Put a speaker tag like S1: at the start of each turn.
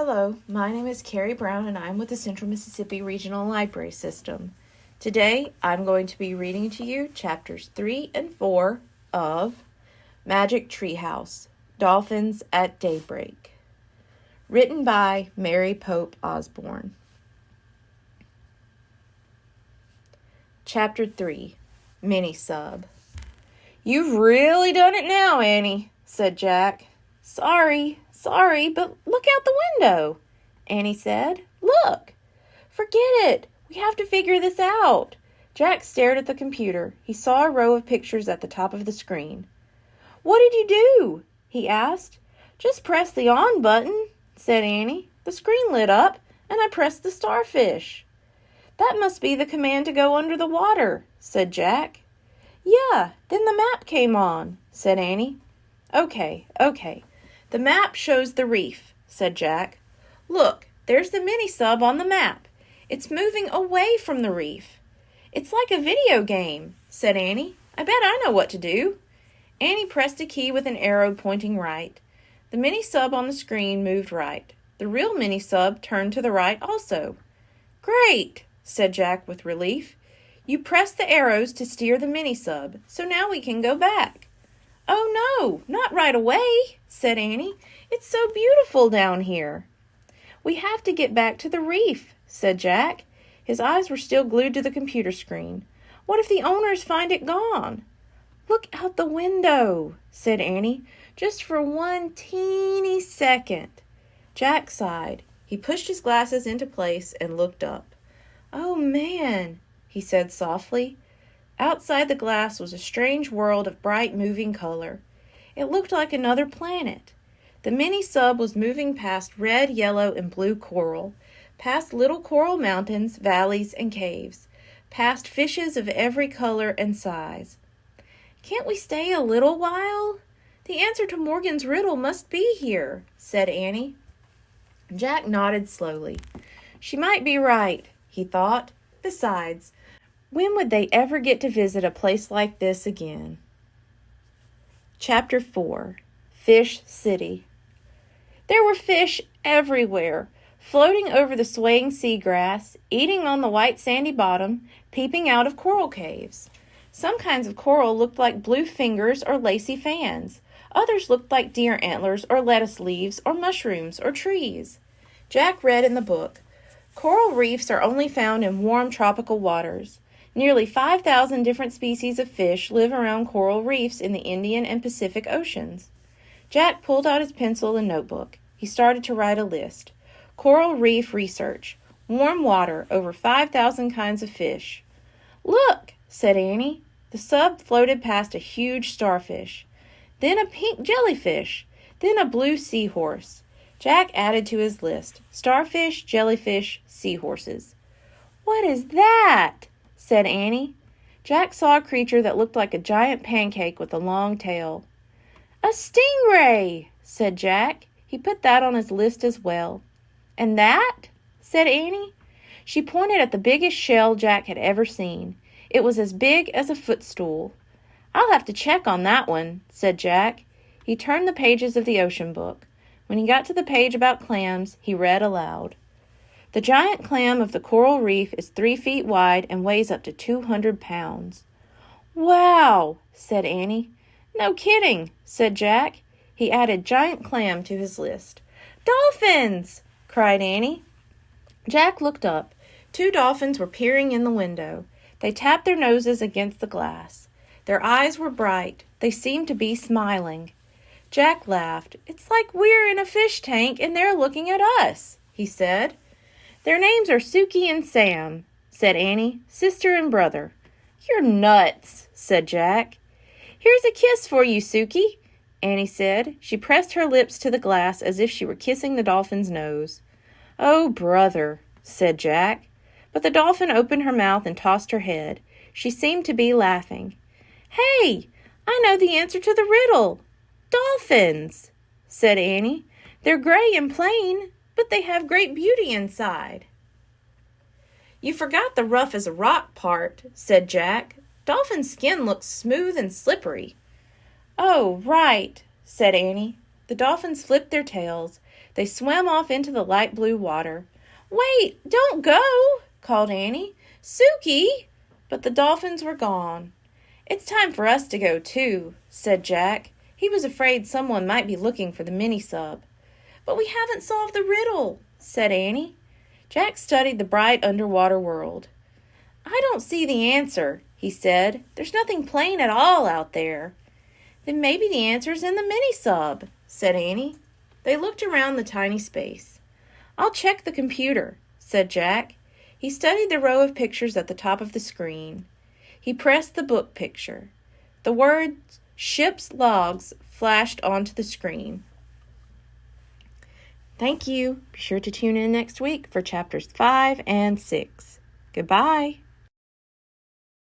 S1: Hello, my name is Carrie Brown and I'm with the Central Mississippi Regional Library System. Today I'm going to be reading to you chapters 3 and 4 of Magic Treehouse, Dolphins at Daybreak, written by Mary Pope Osbourne. Chapter 3, Mini-Sub. "You've really done it now, Annie," said Jack. Sorry, but look out the window," Annie said. "Look." "Forget it. We have to figure this out." Jack stared at the computer. He saw a row of pictures at the top of the screen. "What did you do?" he asked. "Just press the on button," said Annie. "The screen lit up, and I pressed the starfish." "That must be the command to go under the water," said Jack. "Yeah, then the map came on," said Annie. Okay. The map shows the reef," said Jack. "Look, there's the mini-sub on the map. It's moving away from the reef." "It's like a video game," said Annie. "I bet I know what to do." Annie pressed a key with an arrow pointing right. The mini-sub on the screen moved right. The real mini-sub turned to the right also. "Great," said Jack with relief. "You pressed the arrows to steer the mini-sub, so now we can go back." "Oh no, not right away," said Annie. "It's so beautiful down here." "We have to get back to the reef," said Jack. His eyes were still glued to the computer screen. "What if the owners find it gone?" "Look out the window," said Annie, "just for one teeny second." Jack sighed. He pushed his glasses into place and looked up. "Oh man," he said softly. Outside the glass was a strange world of bright moving color. It looked like another planet. The mini-sub was moving past red, yellow, and blue coral, past little coral mountains, valleys, and caves, past fishes of every color and size. "Can't we stay a little while? The answer to Morgan's riddle must be here," said Annie. Jack nodded slowly. She might be right, he thought. Besides, when would they ever get to visit a place like this again? Chapter 4, Fish City. There were fish everywhere, floating over the swaying seagrass, eating on the white sandy bottom, peeping out of coral caves. Some kinds of coral looked like blue fingers or lacy fans. Others looked like deer antlers or lettuce leaves or mushrooms or trees. Jack read in the book, "Coral reefs are only found in warm tropical waters. Nearly 5,000 different species of fish live around coral reefs in the Indian and Pacific Oceans." Jack pulled out his pencil and notebook. He started to write a list. Coral reef research. Warm water, over 5,000 kinds of fish. "Look," said Annie. The sub floated past a huge starfish. Then a pink jellyfish. Then a blue seahorse. Jack added to his list. Starfish, jellyfish, seahorses. "What is that?" said Annie. Jack saw a creature that looked like a giant pancake with a long tail. "A stingray," said Jack. He put that on his list as well. "And that?" said Annie. She pointed at the biggest shell Jack had ever seen. It was as big as a footstool. "I'll have to check on that one," said Jack. He turned the pages of the ocean book. When he got to the page about clams, he read aloud. "The giant clam of the coral reef is 3 feet wide and weighs up to 200 pounds. "Wow," said Annie. "No kidding," said Jack. He added giant clam to his list. "Dolphins!" cried Annie. Jack looked up. 2 dolphins were peering in the window. They tapped their noses against the glass. Their eyes were bright. They seemed to be smiling. Jack laughed. "It's like we're in a fish tank and they're looking at us," he said. "Their names are Suki and Sam," said Annie, "sister and brother." "You're nuts," said Jack. "Here's a kiss for you, Suki," Annie said. She pressed her lips to the glass as if she were kissing the dolphin's nose. "Oh, brother," said Jack. But the dolphin opened her mouth and tossed her head. She seemed to be laughing. "Hey, I know the answer to the riddle. Dolphins," said Annie. "They're gray and plain, but they have great beauty inside." "You forgot the rough as a rock part," said Jack. "Dolphin skin looks smooth and slippery." "Oh, right," said Annie. The dolphins flipped their tails. They swam off into the light blue water. "Wait, don't go," called Annie. "Sukey!" But the dolphins were gone. "It's time for us to go, too," said Jack. He was afraid someone might be looking for the mini-sub. "But we haven't solved the riddle," said Annie. Jack studied the bright underwater world. "I don't see the answer," he said. "There's nothing plain at all out there." "Then maybe the answer's in the mini-sub," said Annie. They looked around the tiny space. "I'll check the computer," said Jack. He studied the row of pictures at the top of the screen. He pressed the book picture. The words "ship's logs" flashed onto the screen. Thank you. Be sure to tune in next week for chapters 5 and 6. Goodbye.